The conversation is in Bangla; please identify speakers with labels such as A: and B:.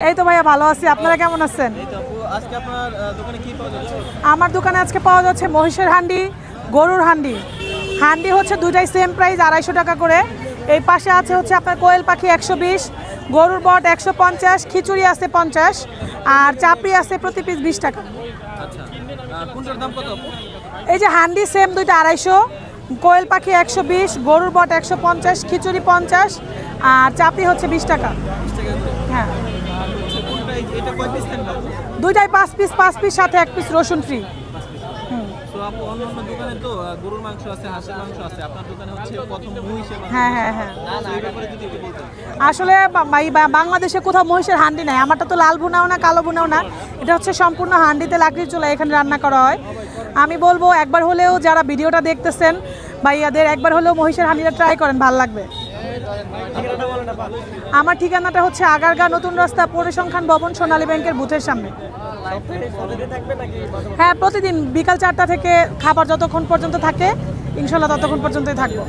A: এই তো ভাইয়া ভালো আছি, আপনারা কেমন আছেন? আমার দোকানে আজকে পাওয়া যাচ্ছে মহিষের হান্ডি, গরুর হান্ডি। হান্ডি হচ্ছে দুইটাই সেম প্রাইস 250 টাকা করে। এই পাশে আছে হচ্ছে আপনার কোয়েল পাখি 120, গরুর বট 150, খিচুড়ি আছে 50 আর চাপড়ি আছে প্রতি পিস 20 টাকা। এই যে হান্ডি সেম দুইটা 250, কোয়েল পাখি 120, গরুর বট 150, খিচুড়ি 50 আর চাপড়ি হচ্ছে 20 টাকা। হ্যাঁ, দুইটাই 5 পিস সাথে 1 পিস রসুন ফ্রি। হ্যাঁ হ্যাঁ হ্যাঁ, আসলে বাংলাদেশে কোথাও মহিষের হান্ডি নাই। আমারটা তো লাল ভুনাও না কালো ভুনাও না, এটা হচ্ছে সম্পূর্ণ হান্ডিতে লাকড়ির চুলা এখানে রান্না করা হয়। আমি বলবো একবার হলেও যারা ভিডিওটা দেখতেছেন ভাইয়াদের একবার হলেও মহিষের হান্ডিটা ট্রাই করেন, ভালো লাগবে। আমার ঠিকানাটা হচ্ছে আগারগাঁও নতুন রাস্তা, পরিসংখ্যান ভবন, সোনালী ব্যাংকের বুথের সামনে। হ্যাঁ, প্রতিদিন বিকাল 4টা থেকে খাবার যতক্ষণ পর্যন্ত থাকে ইনশাল্লাহ ততক্ষণ পর্যন্তই থাকবো।